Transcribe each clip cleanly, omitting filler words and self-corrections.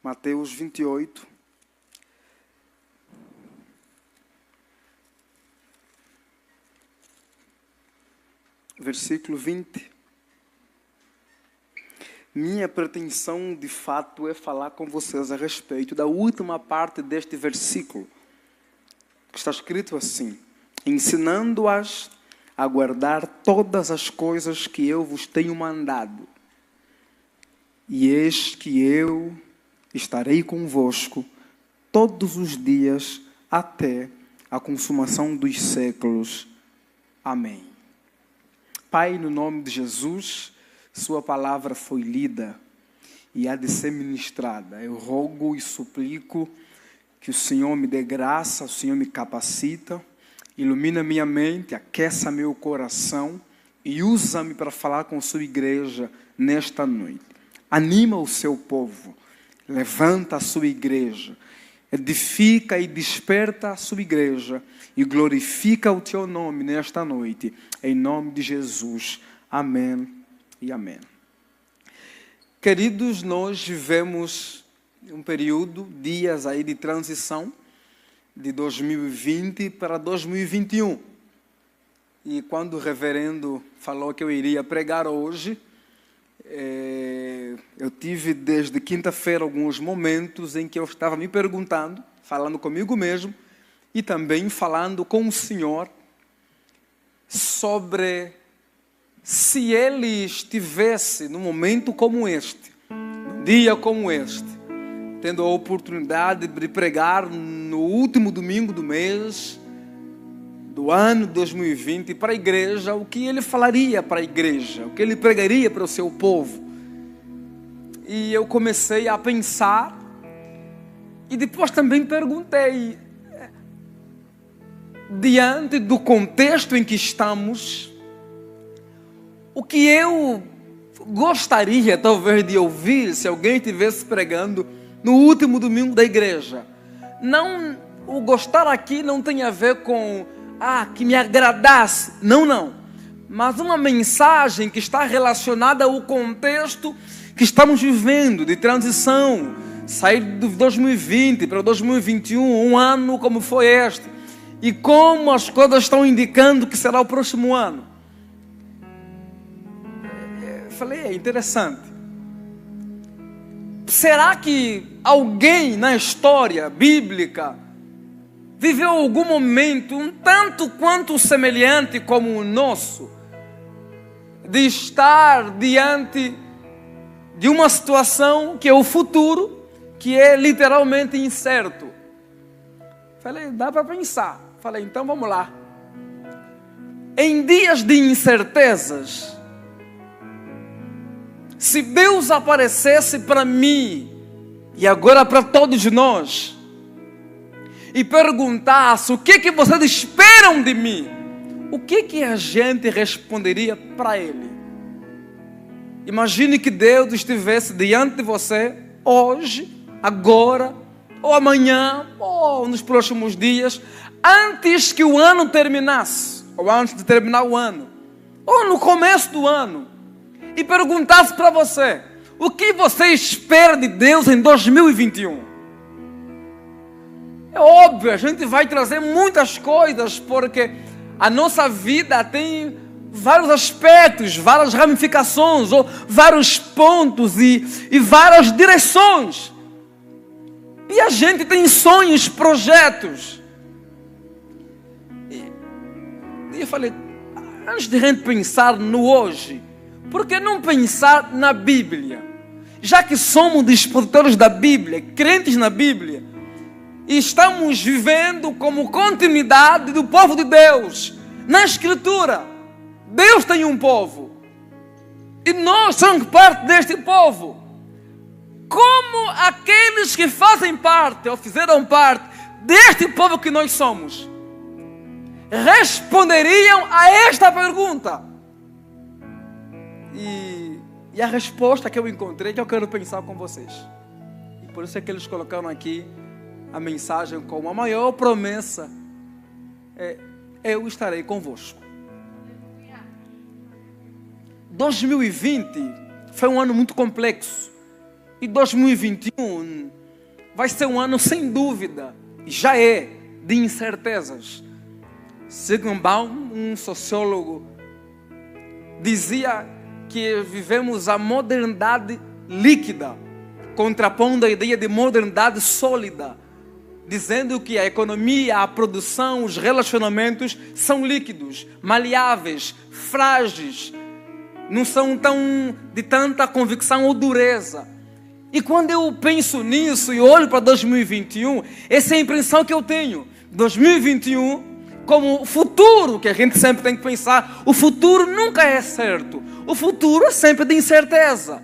Mateus 28, versículo 20. Minha pretensão, de fato, é falar com vocês a respeito da última parte deste versículo, que está escrito assim: ensinando-as a guardar todas as coisas que eu vos tenho mandado. E eis que eu estarei convosco todos os dias até a consumação dos séculos. Amém. Pai, no nome de Jesus, Sua palavra foi lida e há de ser ministrada. Eu rogo e suplico que o Senhor me dê graça, o Senhor me capacita, ilumina minha mente, aqueça meu coração e usa-me para falar com Sua igreja nesta noite. Anima o Seu povo, levanta a Sua igreja, edifica e desperta a Sua igreja e glorifica o Teu nome nesta noite, em nome de Jesus. Amém e amém. Queridos, nós vivemos um período, dias aí de transição, de 2020 para 2021. E quando o reverendo falou que eu iria pregar hoje, eu tive desde quinta-feira alguns momentos em que eu estava me perguntando, falando comigo mesmo e também falando com o Senhor sobre se Ele estivesse num momento como este, num dia como este, tendo a oportunidade de pregar no último domingo do mês do ano 2020 para a igreja, o que Ele falaria para a igreja, o que Ele pregaria para o seu povo. E eu comecei a pensar e depois também perguntei, diante do contexto em que estamos, o que eu gostaria talvez de ouvir se alguém estivesse pregando no último domingo da igreja. Não, o gostar aqui não tem a ver com que me agradasse, não, mas uma mensagem que está relacionada ao contexto que estamos vivendo, de transição, sair de 2020 para 2021, um ano como foi este, e como as coisas estão indicando que será o próximo ano. Eu falei, é interessante. Será que alguém na história bíblica viveu algum momento um tanto quanto semelhante como o nosso, de estar diante de uma situação que é o futuro, que é literalmente incerto? Falei, dá para pensar. Falei, então vamos lá. Em dias de incertezas, se Deus aparecesse para mim e agora para todos nós e perguntasse: o que vocês esperam de mim? O que a gente responderia para Ele? Imagine que Deus estivesse diante de você hoje, agora, ou amanhã, ou nos próximos dias, antes que o ano terminasse, ou antes de terminar o ano, ou no começo do ano, e perguntasse para você: o que você espera de Deus em 2021? É óbvio, a gente vai trazer muitas coisas, porque a nossa vida tem vários aspectos, várias ramificações, ou vários pontos e várias direções. E a gente tem sonhos, projetos. E eu falei, antes de a gente pensar no hoje, por que não pensar na Bíblia? Já que somos expositores da Bíblia, crentes na Bíblia, e estamos vivendo como continuidade do povo de Deus, na Escritura, Deus tem um povo, e nós somos parte deste povo. Como aqueles que fazem parte, ou fizeram parte, deste povo que nós somos, responderiam a esta pergunta? E a resposta que eu encontrei, que eu quero pensar com vocês. E por isso é que eles colocaram aqui a mensagem como a maior promessa é: eu estarei convosco. 2020 foi um ano muito complexo. E 2021 vai ser um ano sem dúvida, e já é, de incertezas. Zygmunt Bauman, um sociólogo, dizia que vivemos a modernidade líquida, contrapondo a ideia de modernidade sólida, dizendo que a economia, a produção, os relacionamentos são líquidos, maleáveis, frágeis, não são de tanta convicção ou dureza. E quando eu penso nisso e olho para 2021, essa é a impressão que eu tenho. 2021, como futuro, que a gente sempre tem que pensar, o futuro nunca é certo. O futuro é sempre de incerteza.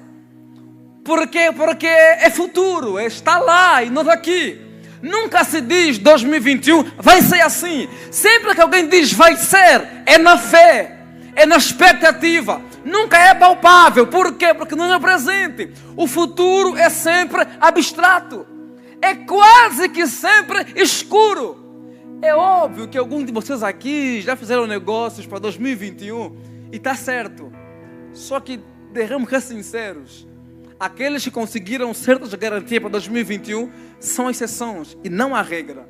Por quê? Porque é futuro, está lá e não aqui. Nunca se diz 2021 vai ser assim. Sempre que alguém diz vai ser, é na fé, é na expectativa. Nunca é palpável. Por quê? Porque não é presente. O futuro é sempre abstrato. É quase que sempre escuro. É óbvio que alguns de vocês aqui já fizeram negócios para 2021 e está certo. Só que, devemos ser sinceros, aqueles que conseguiram certas garantias para 2021 são exceções e não a regra.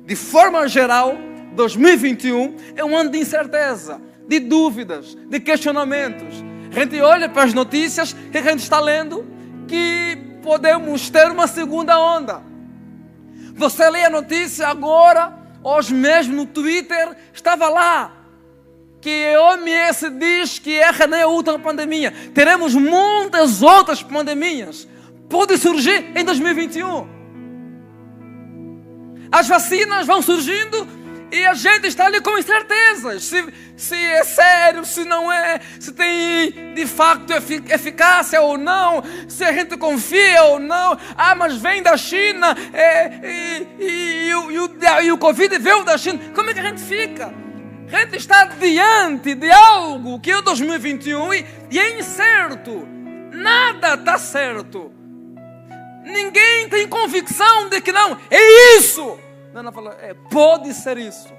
De forma geral, 2021 é um ano de incerteza, de dúvidas, de questionamentos. A gente olha para as notícias e a gente está lendo que podemos ter uma segunda onda. Você lê a notícia agora, hoje mesmo no Twitter, estava lá que a OMS diz que essa não é a última pandemia. Teremos muitas outras pandemias. Pode surgir em 2021. As vacinas vão surgindo e a gente está ali com incertezas. Se é sério, se não é, se tem de facto eficácia ou não, se a gente confia ou não. Ah, mas vem da China e o Covid veio da China. Como é que a gente fica? A gente está diante de algo que é 2021 e é incerto. Nada está certo. Ninguém tem convicção de que não, é isso. Não fala, pode ser isso.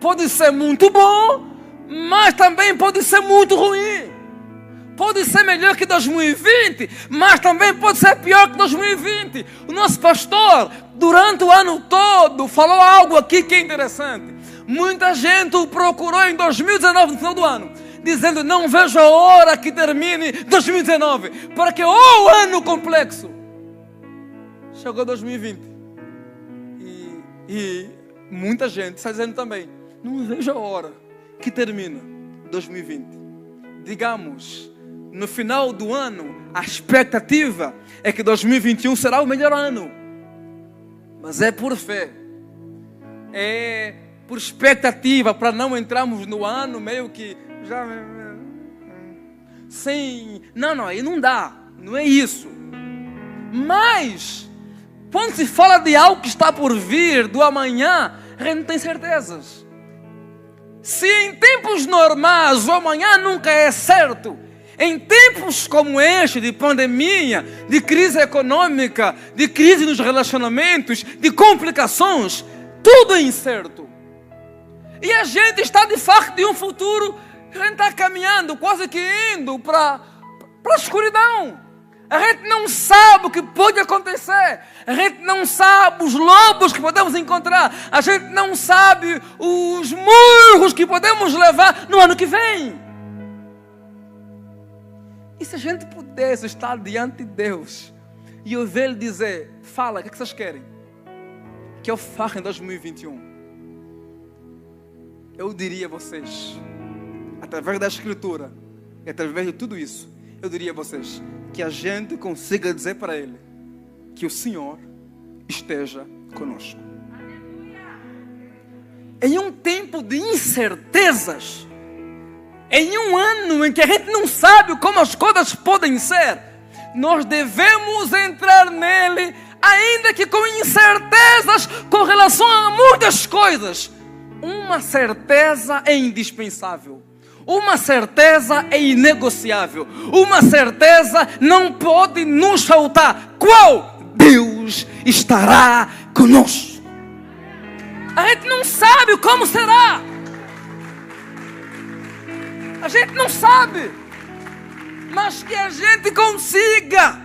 Pode ser muito bom, mas também pode ser muito ruim. Pode ser melhor que 2020, mas também pode ser pior que 2020. O nosso pastor, durante o ano todo, falou algo aqui que é interessante. Muita gente o procurou em 2019, no final do ano, dizendo, não vejo a hora que termine 2019, porque o ano complexo. Chegou 2020 e muita gente está dizendo também, não vejo a hora que termina 2020. Digamos, no final do ano, a expectativa é que 2021 será o melhor ano. Mas é por fé, é por expectativa, para não entrarmos no ano meio que já sem... Não, aí não dá, não é isso. Mas quando se fala de algo que está por vir, do amanhã, a gente não tem certezas. Se em tempos normais o amanhã nunca é certo, em tempos como este, de pandemia, de crise econômica, de crise nos relacionamentos, de complicações, tudo é incerto. E a gente está de facto em um futuro, a gente está caminhando, quase que indo para a escuridão. A gente não sabe o que pode acontecer. A gente não sabe os lobos que podemos encontrar. A gente não sabe os murros que podemos levar no ano que vem. E se a gente pudesse estar diante de Deus e ouvir Ele dizer, fala, o que vocês querem que eu faça em 2021? Eu diria a vocês, através da Escritura e através de tudo isso, eu diria a vocês que a gente consiga dizer para Ele que o Senhor esteja conosco. Em um tempo de incertezas, em um ano em que a gente não sabe como as coisas podem ser, nós devemos entrar nele, ainda que com incertezas com relação a muitas coisas. Uma certeza é indispensável. Uma certeza é inegociável. Uma certeza não pode nos faltar. Qual? Deus estará conosco. A gente não sabe como será. A gente não sabe. Mas que a gente consiga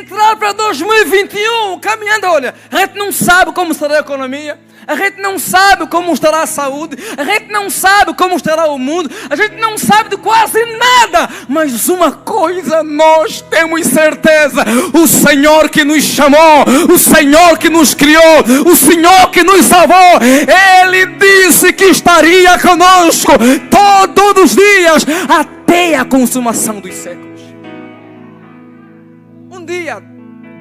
entrar para 2021 caminhando, olha, a gente não sabe como será a economia, a gente não sabe como estará a saúde, a gente não sabe como estará o mundo, a gente não sabe de quase nada, mas uma coisa nós temos certeza: o Senhor que nos chamou, o Senhor que nos criou, o Senhor que nos salvou, Ele disse que estaria conosco todos os dias até a consumação dos séculos. Um dia,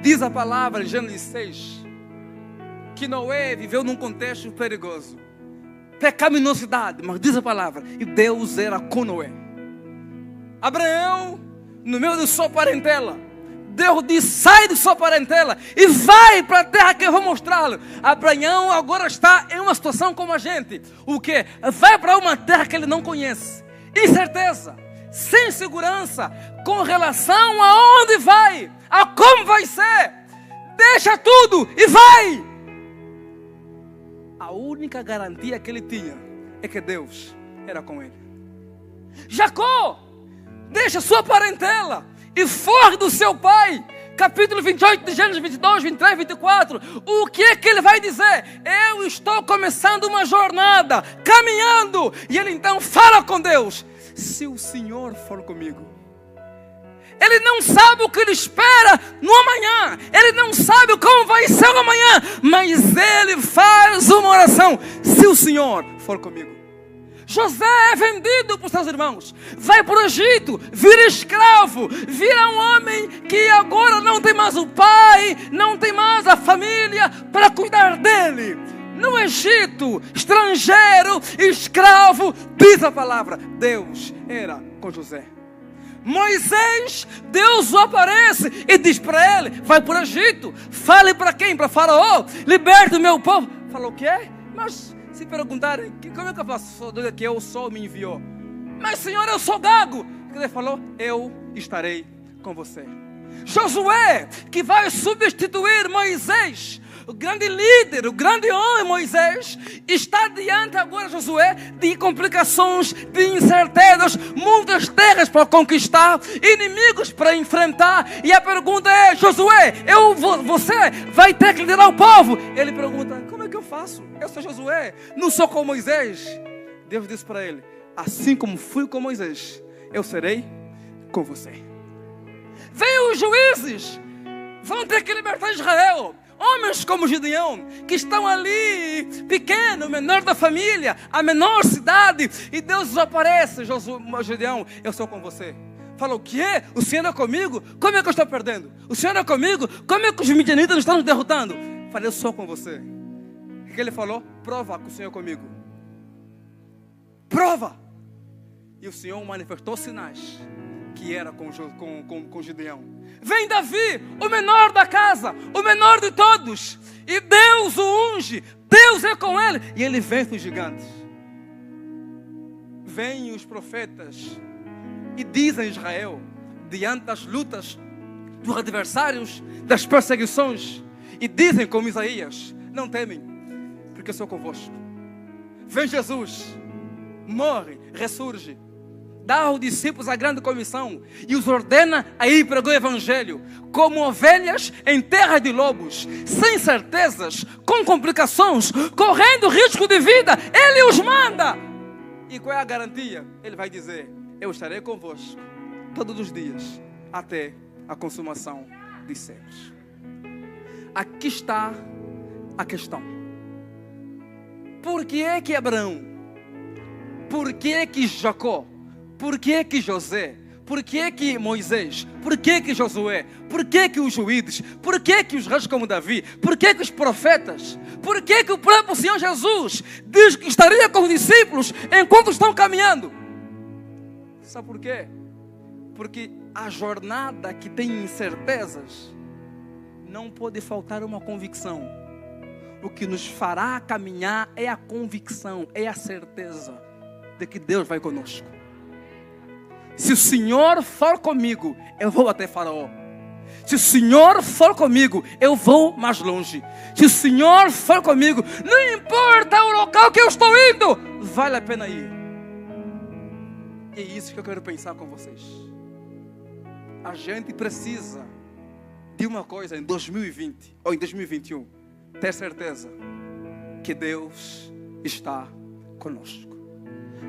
diz a palavra em Gênesis 6, que Noé viveu num contexto perigoso, pecaminosidade, mas diz a palavra, e Deus era com Noé. Abraão, no meio de sua parentela, Deus disse: sai de sua parentela e vai para a terra que eu vou mostrá-lo. Abraão agora está em uma situação como a gente. O que? Vai para uma terra que ele não conhece. Incerteza, sem segurança, com relação a onde vai, a como vai ser. Deixa tudo e vai. A única garantia que ele tinha é que Deus era com ele. Jacó deixa sua parentela e foge do seu pai. Capítulo 28 de Gênesis 22, 23, 24. O que é que ele vai dizer? Eu estou começando uma jornada, caminhando. E ele então fala com Deus: se o Senhor for comigo. Ele não sabe o que ele espera no amanhã. Ele não sabe como vai ser o amanhã. Mas ele faz uma oração: se o Senhor for comigo. José é vendido por seus irmãos. Vai para o Egito, vira escravo. Vira um homem que agora não tem mais o pai, não tem mais a família para cuidar dele. No Egito, estrangeiro, escravo, diz a palavra, Deus era com José. Moisés, Deus o aparece e diz para ele: vai para o Egito, fale para quem? Para Faraó, liberte o meu povo. Falou: o quê? Mas se perguntarem, como é que eu faço? Que eu sou, me enviou. Mas Senhor, eu sou gago. Ele falou: eu estarei com você. Josué, que vai substituir Moisés, o grande líder, o grande homem Moisés, está diante agora, Josué, de complicações, de incertezas, muitas terras para conquistar, inimigos para enfrentar. E a pergunta é: Josué, você vai ter que liderar o povo. Ele pergunta: como é que eu faço? Eu sou Josué, não sou como Moisés. Deus disse para ele: assim como fui com Moisés, eu serei com você. Vem os juízes, vão ter que libertar Israel. Homens como Gideão, que estão ali, pequeno, menor da família, a menor cidade, e Deus aparece: Gideão, eu sou com você. Fala: o quê? O Senhor é comigo? Como é que eu estou perdendo? O Senhor é comigo? Como é que os midianitas estão nos derrotando? Falei: eu sou com você. O que ele falou? Prova que o Senhor é comigo. Prova. E o Senhor manifestou sinais que era com Gideão. Vem Davi, o menor da casa, o menor de todos, e Deus o unge, Deus é com ele, e ele vence os gigantes. Vêm os profetas e dizem a Israel, diante das lutas dos adversários, das perseguições, e dizem como Isaías: não temem, porque eu sou convosco. Vem Jesus, morre, ressurge, dá aos discípulos a grande comissão e os ordena a ir pregar o evangelho como ovelhas em terra de lobos, sem certezas, com complicações, correndo risco de vida. Ele os manda. E qual é a garantia? Ele vai dizer: eu estarei convosco todos os dias até a consumação dos séculos. Aqui está a questão. Por que é que Abraão? Por que é que Jacó? Por que que José? Por que que Moisés? Por que que Josué? Por que que os juízes? Por que que os reis como Davi? Por que que os profetas? Por que que o próprio Senhor Jesus diz que estaria com os discípulos enquanto estão caminhando? Sabe por quê? Porque a jornada que tem incertezas, não pode faltar uma convicção. O que nos fará caminhar é a convicção, é a certeza de que Deus vai conosco. Se o Senhor for comigo, eu vou até Faraó. Se o Senhor for comigo, eu vou mais longe. Se o Senhor for comigo, não importa o local que eu estou indo, vale a pena ir. E é isso que eu quero pensar com vocês. A gente precisa de de uma coisa em 2020 ou em 2021. Ter certeza que Deus está conosco.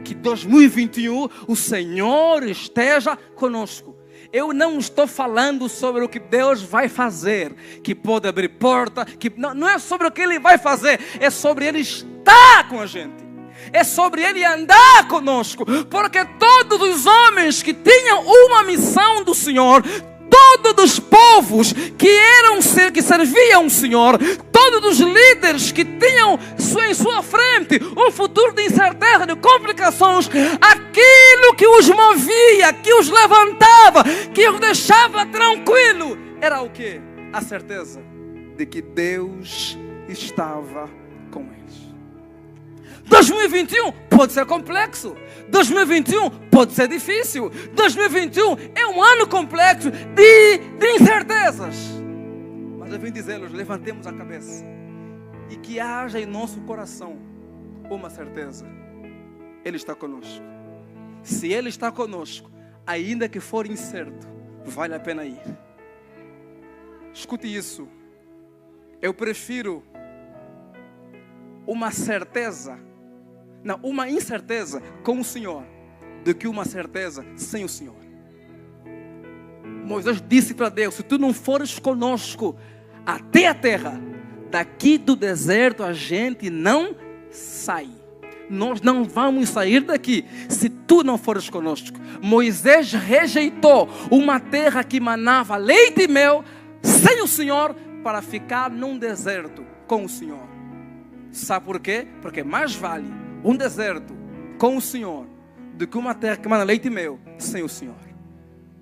Que 2021 o Senhor esteja conosco. Eu não estou falando sobre o que Deus vai fazer, que pode abrir porta, que não é sobre o que Ele vai fazer, é sobre Ele estar com a gente. É sobre Ele andar conosco, porque todos os homens que tinham uma missão do Senhor, todos os povos que serviam o Senhor, todos os líderes que tinham em sua frente um futuro de incerteza, de complicações, aquilo que os movia, que os levantava, que os deixava tranquilo, era o quê? A certeza de que Deus estava com eles. 2021 pode ser complexo. 2021 pode ser difícil. 2021 é um ano complexo de incertezas. Mas eu vim dizer-lhes, levantemos a cabeça e que haja em nosso coração uma certeza. Ele está conosco. Se Ele está conosco, ainda que for incerto, vale a pena ir. Escute isso. Eu prefiro uma incerteza com o Senhor do que uma certeza sem o Senhor. Moisés disse para Deus: se tu não fores conosco até a terra, daqui do deserto a gente não sai. Nós não vamos sair daqui se tu não fores conosco. Moisés rejeitou uma terra que manava leite e mel sem o Senhor para ficar num deserto com o Senhor. Sabe por quê? Porque mais vale um deserto com o Senhor do que uma terra que manda leite e mel sem o Senhor.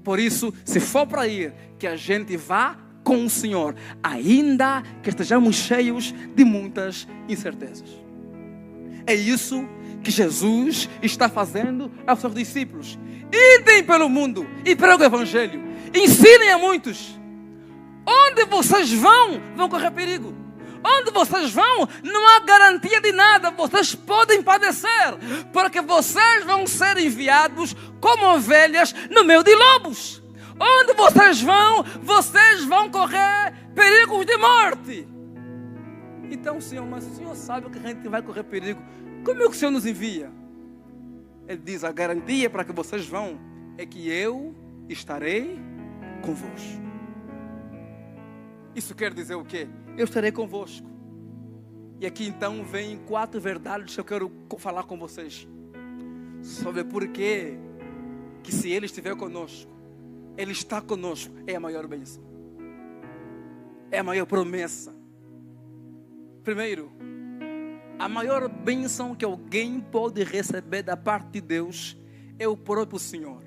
Por isso, se for para ir, que a gente vá com o Senhor, ainda que estejamos cheios de muitas incertezas. É isso que Jesus está fazendo aos seus discípulos. Idem pelo mundo e pregam o Evangelho. Ensinem a muitos. Onde vocês vão correr perigo. Onde vocês vão, não há garantia de nada. Vocês podem padecer, porque vocês vão ser enviados como ovelhas no meio de lobos. Onde vocês vão correr perigos de morte. Então, Senhor, mas o Senhor sabe que a gente vai correr perigo. Como é que o Senhor nos envia? Ele diz: a garantia para que vocês vão é que eu estarei convosco. Isso quer dizer o quê? Eu estarei convosco. E aqui então vem 4 verdades que eu quero falar com vocês. Sobre por que se Ele estiver conosco, Ele está conosco, é a maior bênção. É a maior promessa. Primeiro, a maior bênção que alguém pode receber da parte de Deus é o próprio Senhor.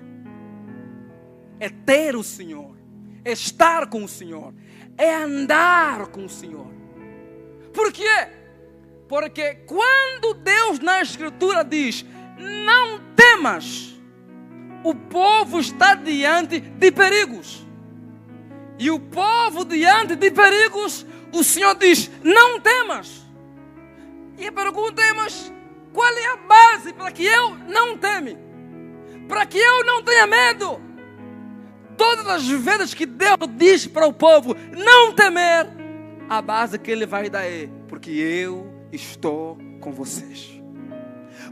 É ter o Senhor. É estar com o Senhor. É andar com o Senhor. Por quê? Porque quando Deus na Escritura diz: não temas, o povo está diante de perigos. E o povo diante de perigos, o Senhor diz: não temas. E a pergunta é: mas qual é a base para que eu não teme? Para que eu não tenha medo? Todas as vezes que Deus diz para o povo não temer, a base que Ele vai dar é: porque eu estou com vocês.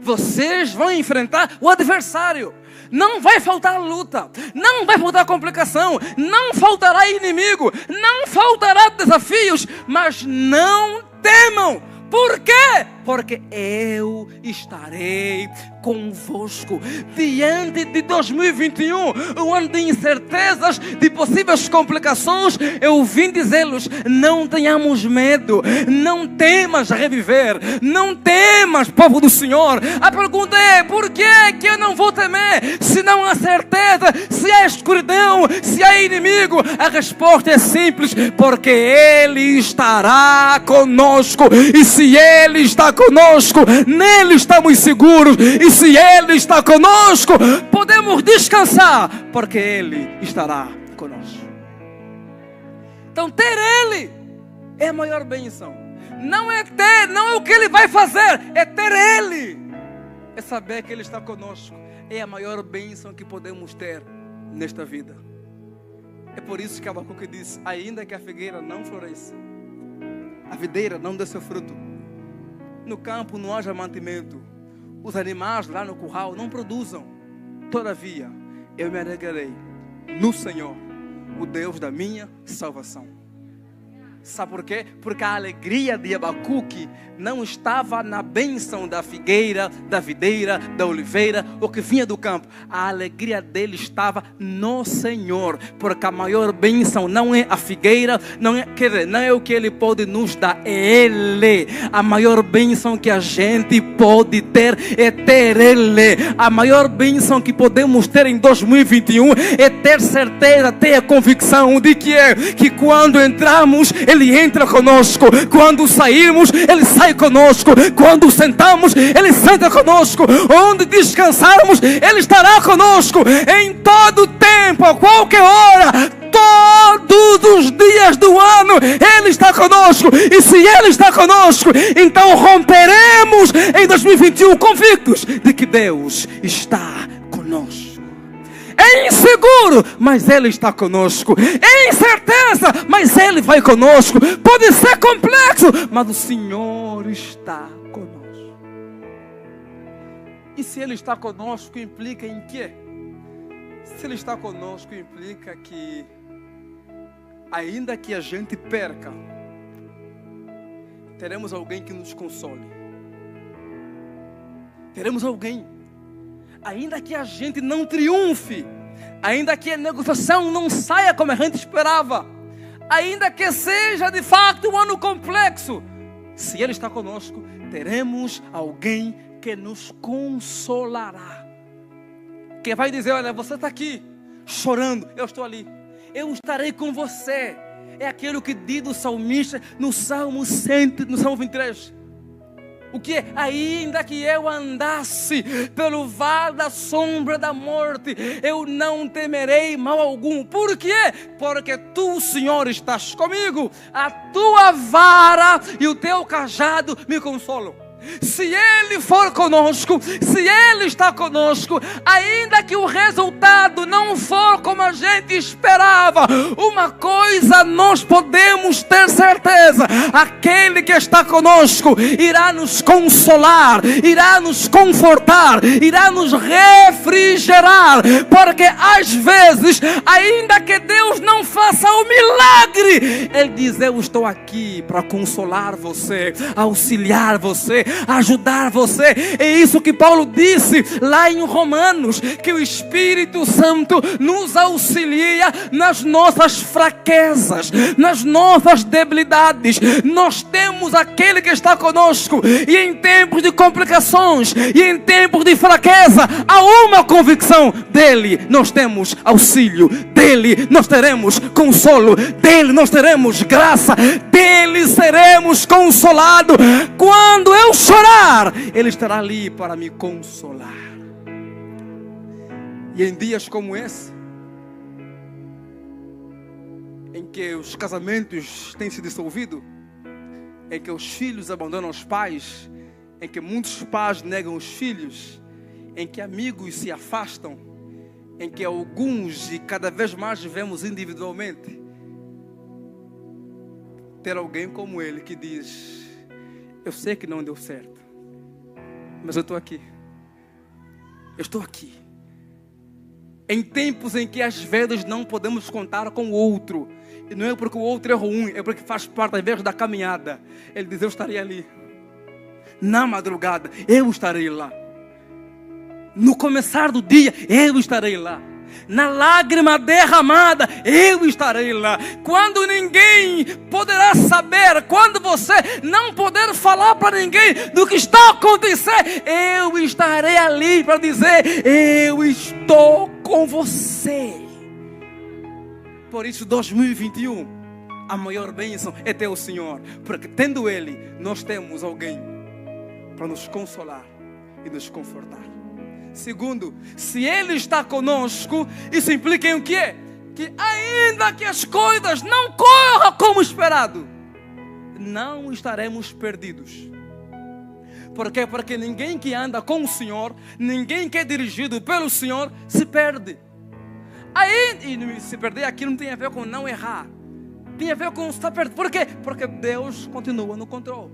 Vocês vão enfrentar o adversário. Não vai faltar luta, não vai faltar complicação, não faltará inimigo, não faltará desafios, mas não temam. Por quê? Porque eu estarei convosco. Diante de 2021, um ano de incertezas, de possíveis complicações, eu vim dizer-lhes: não tenhamos medo, não temas reviver, não temas, povo do Senhor. A pergunta é: por que eu não vou temer? Se não há certeza, se há escuridão, se há inimigo, a resposta é simples: porque Ele estará conosco. E se Ele está conosco, nele estamos seguros. E se Ele está conosco, podemos descansar, porque Ele estará conosco. Então, ter Ele é a maior bênção. Não é o que Ele vai fazer, é ter Ele. É saber que Ele está conosco. É a maior bênção que podemos ter nesta vida. É por isso que Abacuque diz: ainda que a figueira não floresça, a videira não dê seu fruto, no campo não haja mantimento, os animais lá no curral não produzam, todavia eu me alegrarei no Senhor, o Deus da minha salvação. Sabe por quê? Porque a alegria de Abacuque não estava na bênção da figueira, da videira, da oliveira, o que vinha do campo. A alegria dele estava no Senhor, porque a maior bênção não é a figueira, não é o que Ele pode nos dar, é Ele. A maior bênção que a gente pode ter é ter Ele. A maior bênção que podemos ter em 2021 é ter certeza, ter a convicção de que quando entramos, Ele entra conosco. Quando sairmos, Ele sai conosco. Quando sentamos, Ele senta conosco. Onde descansarmos, Ele estará conosco. Em todo tempo, a qualquer hora, todos os dias do ano, Ele está conosco. E se Ele está conosco, então romperemos em 2021 convictos de que Deus está conosco. É inseguro, mas Ele está conosco. É incerteza, mas Ele vai conosco. Pode ser complexo, mas o Senhor está conosco. E se Ele está conosco, implica em quê? Se Ele está conosco, implica que, ainda que a gente perca, teremos alguém que nos console. Teremos alguém. Ainda que a gente não triunfe, ainda que a negociação não saia como a gente esperava, ainda que seja de fato um ano complexo, se Ele está conosco, teremos alguém que nos consolará. Que vai dizer: olha, você está aqui chorando, eu estou ali, eu estarei com você. É aquilo que diz o salmista no Salmo 23. O que? Ainda que eu andasse pelo vale da sombra da morte, eu não temerei mal algum. Por quê? Porque tu, Senhor, estás comigo. A tua vara e o teu cajado me consolam. Se Ele for conosco, se Ele está conosco, ainda que o resultado não for como a gente esperava, uma coisa nós podemos ter certeza: aquele que está conosco irá nos consolar, irá nos confortar, irá nos refrigerar. Porque às vezes, ainda que Deus não faça o milagre, Ele diz: eu estou aqui para consolar você, auxiliar você, ajudar você. É isso que Paulo disse lá em Romanos, que o Espírito Santo nos auxilia nas nossas fraquezas, nas nossas debilidades. Nós temos aquele que está conosco, e em tempos de complicações e em tempos de fraqueza, há uma convicção: dele nós temos auxílio, dele nós teremos consolo, dele nós teremos graça, dele seremos consolados. Quando eu chorar, Ele estará ali para me consolar. E em dias como esse, em que os casamentos têm se dissolvido, em que os filhos abandonam os pais, em que muitos pais negam os filhos, em que amigos se afastam, em que alguns e cada vez mais vivemos individualmente, ter alguém como ele que diz: eu sei que não deu certo, mas eu estou aqui. Eu estou aqui. Em tempos em que às vezes não podemos contar com o outro, e não é porque o outro é ruim, é porque faz parte às vezes da caminhada. Ele diz: eu estarei ali. Na madrugada, eu estarei lá. No começar do dia, eu estarei lá. Na lágrima derramada, eu estarei lá. Quando ninguém poderá saber, quando você não poder falar para ninguém do que está acontecendo, eu estarei ali para dizer: eu estou com você. Por isso 2021, a maior bênção é ter o Senhor, porque tendo Ele, nós temos alguém para nos consolar e nos confortar. Segundo, se Ele está conosco, isso implica em o quê? Que ainda que as coisas não corram como esperado, não estaremos perdidos. Por quê? Porque ninguém que anda com o Senhor, ninguém que é dirigido pelo Senhor, se perde. Aí, e se perder aqui não tem a ver com não errar. Tem a ver com estar perdido. Por quê? Porque Deus continua no controle.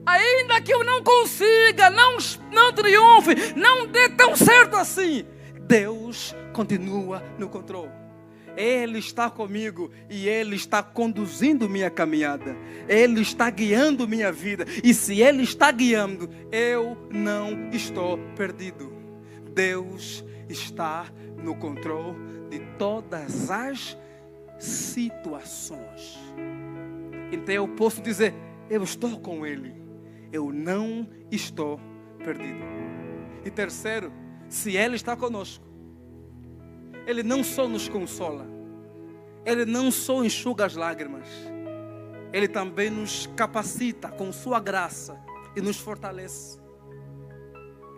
Ainda que eu não consiga, não triunfe, não dê tão certo assim, Deus continua no controle. Ele está comigo e Ele está conduzindo minha caminhada. Ele está guiando minha vida. E se Ele está guiando, eu não estou perdido. Deus está no controle de todas as situações. Então eu posso dizer, eu estou com Ele. Eu não estou perdido. E terceiro, se Ele está conosco, Ele não só nos consola, Ele não só enxuga as lágrimas, Ele também nos capacita com sua graça e nos fortalece.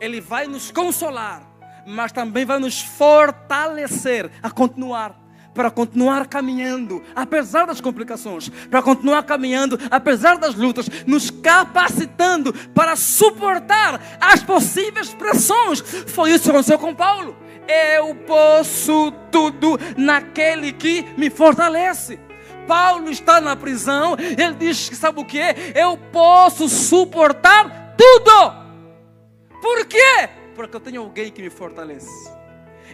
Ele vai nos consolar, mas também vai nos fortalecer a continuar. Para continuar caminhando, apesar das complicações, para continuar caminhando, apesar das lutas, nos capacitando para suportar as possíveis pressões. Foi isso que aconteceu com Paulo. Eu posso tudo naquele que me fortalece. Paulo está na prisão, ele diz que sabe o que é? Eu posso suportar tudo. Por quê? Porque eu tenho alguém que me fortalece.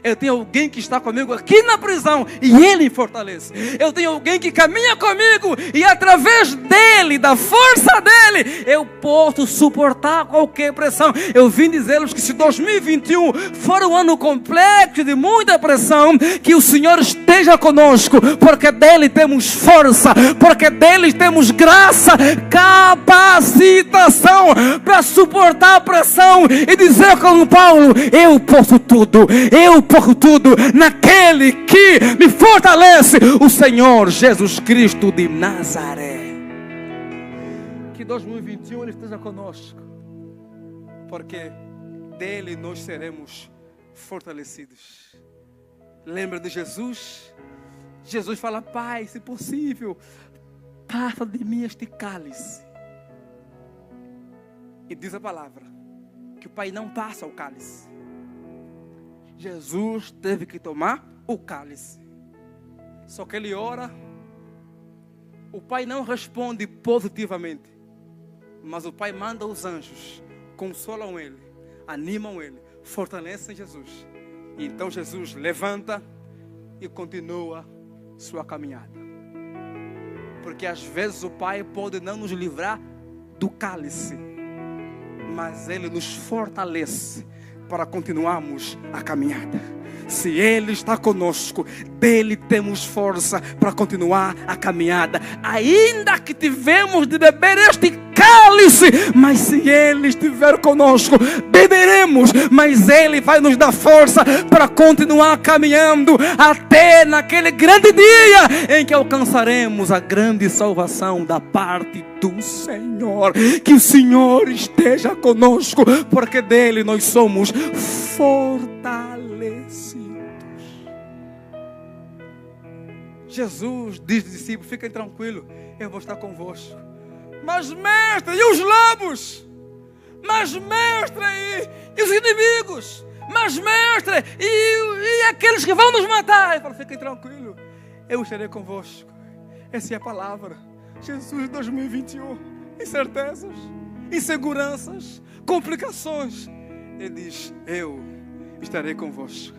Eu tenho alguém que está comigo aqui na prisão e Ele me fortalece. Eu tenho alguém que caminha comigo e através dEle, da força dEle, eu posso suportar qualquer pressão. Eu vim dizer-lhes que se 2021 for um ano complexo de muita pressão, que o Senhor esteja conosco, porque dEle temos força, porque dEle temos graça, capacitação para suportar a pressão e dizer como Paulo, eu posso tudo, eu posso tudo naquele que me fortalece, o Senhor Jesus Cristo de Nazaré. Que 2021 Ele esteja conosco, porque dele nós seremos fortalecidos. Lembra de Jesus? Jesus fala, Pai, se possível, passa de mim este cálice. E diz a palavra que o Pai não passa o cálice. Jesus teve que tomar o cálice. Só que ele ora, o Pai não responde positivamente, mas o Pai manda os anjos, consolam ele, animam ele, fortalecem Jesus. E então Jesus levanta e continua sua caminhada. Porque às vezes o Pai pode não nos livrar do cálice, mas Ele nos fortalece para continuarmos a caminhada. Se Ele está conosco, dele temos força para continuar a caminhada. Ainda que tivemos de beber este cálice, mas se Ele estiver conosco, beberemos, mas Ele vai nos dar força para continuar caminhando até naquele grande dia em que alcançaremos a grande salvação da parte do Senhor. Que o Senhor esteja conosco, porque dele nós somos fortalecidos. Jesus diz aos discípulos, fiquem tranquilos, eu vou estar convosco. Mas mestre, e os lobos? Mas mestre, e os inimigos? Mas mestre, e aqueles que vão nos matar? Ele fala, fiquem tranquilos, eu estarei convosco. Essa é a palavra. Jesus 2021, incertezas, inseguranças, complicações. Ele diz, eu estarei convosco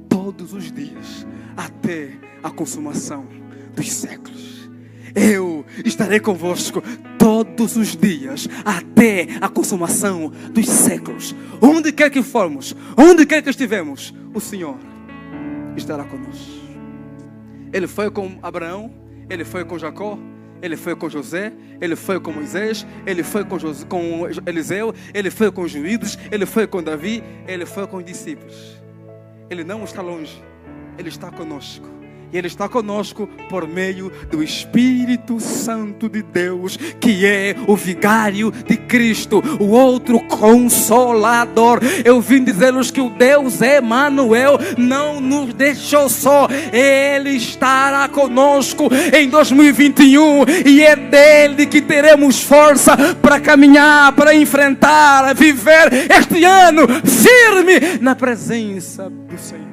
todos os dias, até a consumação dos séculos. Eu estarei convosco todos os dias, até a consumação dos séculos. Onde quer que formos, onde quer que estivemos, o Senhor estará conosco. Ele foi com Abraão, Ele foi com Jacó, Ele foi com José, Ele foi com Moisés, Ele foi com Eliseu, Ele foi com os juízes, Ele foi com Davi, Ele foi com os discípulos. Ele não está longe, Ele está conosco. E Ele está conosco por meio do Espírito Santo de Deus, que é o vigário de Cristo, o outro consolador. Eu vim dizer-lhes que o Deus Emanuel não nos deixou só. Ele estará conosco em 2021 e é dele que teremos força para caminhar, para enfrentar, a viver este ano firme na presença do Senhor.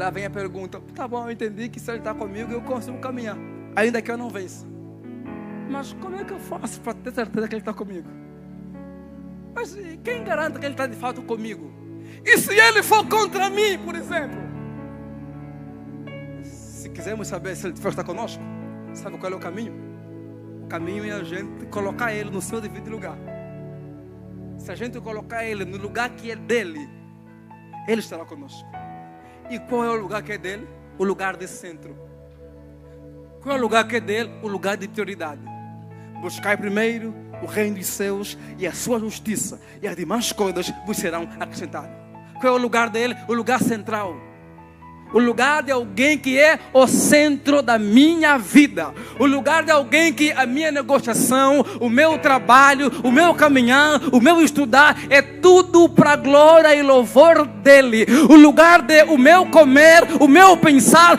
lá vem a pergunta: tá bom, eu entendi que se Ele está comigo, eu consigo caminhar, ainda que eu não vença. Mas como é que eu faço para ter certeza que Ele está comigo? Mas quem garante que Ele está de fato comigo? E se Ele for contra mim, por exemplo? Se quisermos saber se Ele está conosco, sabe qual é o caminho? O caminho é a gente colocar Ele no seu devido lugar. Se a gente colocar Ele no lugar que é dele, Ele estará conosco. E qual é o lugar que é dele? O lugar de centro. Qual é o lugar que é dele? O lugar de prioridade. Buscai primeiro o reino dos céus e a sua justiça, e as demais coisas vos serão acrescentadas. Qual é o lugar dele? O lugar central. O lugar de alguém que é o centro da minha vida. O lugar de alguém que a minha negociação, o meu trabalho, o meu caminhar, o meu estudar é tudo para a glória e louvor dele. O lugar de o meu comer, o meu pensar,